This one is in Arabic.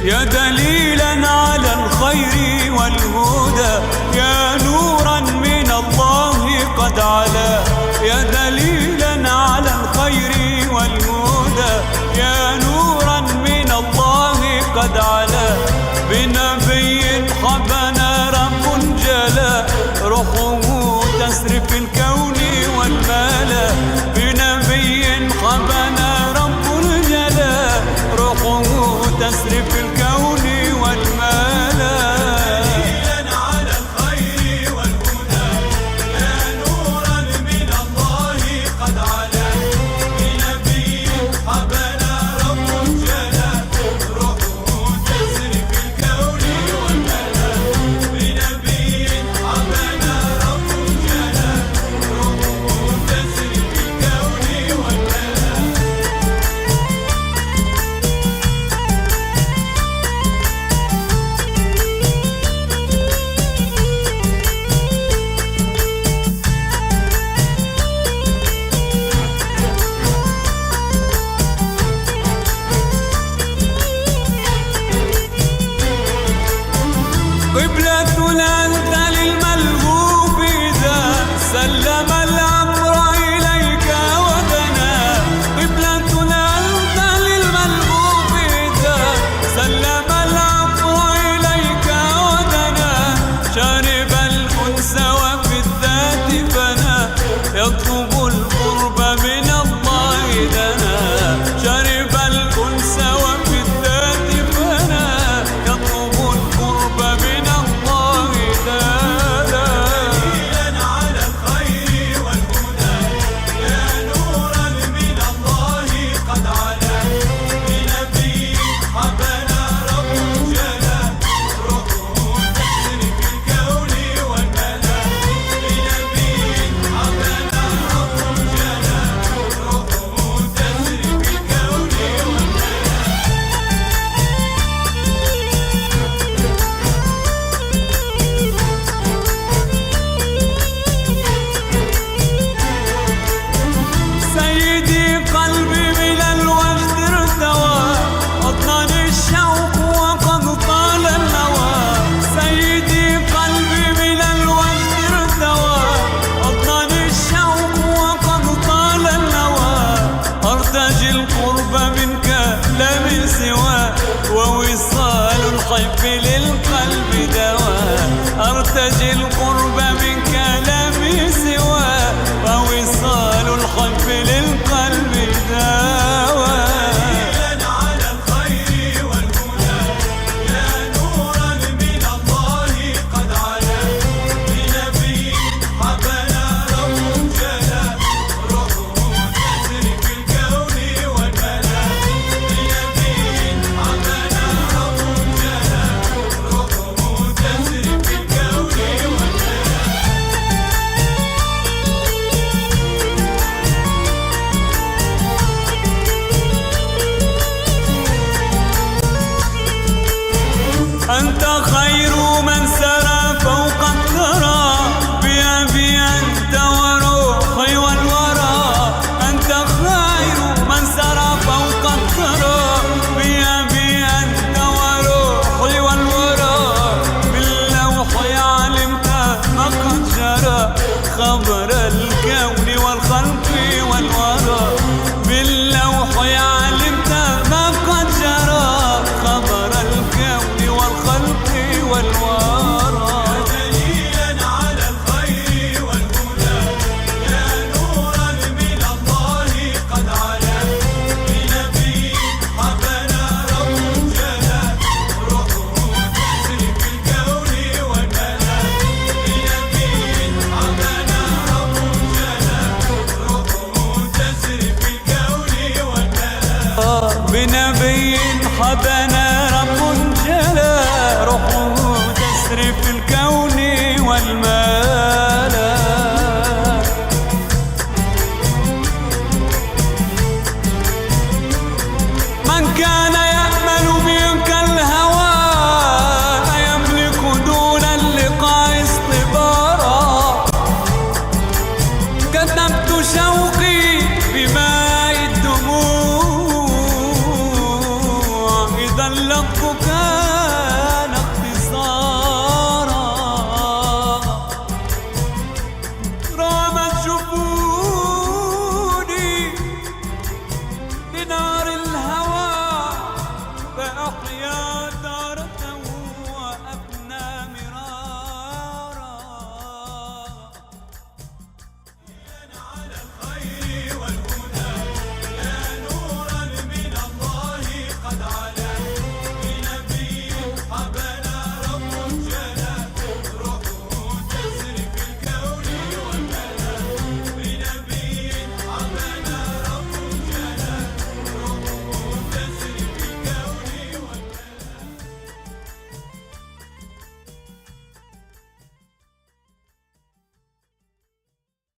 يا دليلا على الخير والهدى، يا نورا من الله قد علا، يا دليلا على الخير والهدى، يا نورا من الله قد علا. بنبي حبنا رب جلا، روحه تسري في الكون والملا. بنبي حبنا رب جلا، روحه تسري في الكون والملا. دليلا على الخير والهدى، يا نورا من الله قد علا. بنبي حبنا رب جلا، روحه تسري في الكون والملا. بنبي حبنا رب جلا، روحه تسري في الكون والملا. قبلتنا أنت للملهوف إذا سلم الأمر إليك ودنا. قبلتنا أنت للملهوف إذا سلم الأمر إليك ودنا. شارب الأنس وفي الذات فنا، يطلب القرب من الله دنا. شارب الأنس وفي الذات فنا، يطلب القرب من الله دنا. دليلا على الخير والهدى، يا نورا من الله قد علا. بنبي حبنا رب جلا، روحه تسري في الكون والملا. بنبي حبنا رب جلا، روحه تسري في الكون والملا. سيدي قلبي من الوجد ارتوى، أطلن الشوق وقد طال الهوى. سيدي قلبي من الوجد ارتوى، أطلن الشوق وقد طال الهوى. أرتجي القرب منك لا من سوى، ووصال الحب للقلب دواء. أرتجي القرب منك لا من سوى، ووصال الحب للقلب دواء. دليلا على الخير والهدى، يا نورا من الله قد علا. بنبي حبنا رب جلا، روحه تسري في الكون والملا. بنبي حبنا رب جلا، روحه تسري في الكون والملا. أنت خير من سرى فوق الثرى، بأبي أنت وروحي والورى. أنت خير من سرى فوق الثرى، بأبي أنت وروحي والورى. باللوح علمت ما قد جرى، خبر الكون والخلق والورى. باللوح علمت ما قد جرى، خبر الكون والخلق والورى. دليلا على الخير والهدى، يا نورا من الله قد علا. بنبي حبنا رب جلا، روحه تسري في الكون والملا. بنبي حبنا رب جلا، روحه تسري في الكون والملا. بنبي حبنا رب جلا، روحه تسري في الكون والمال.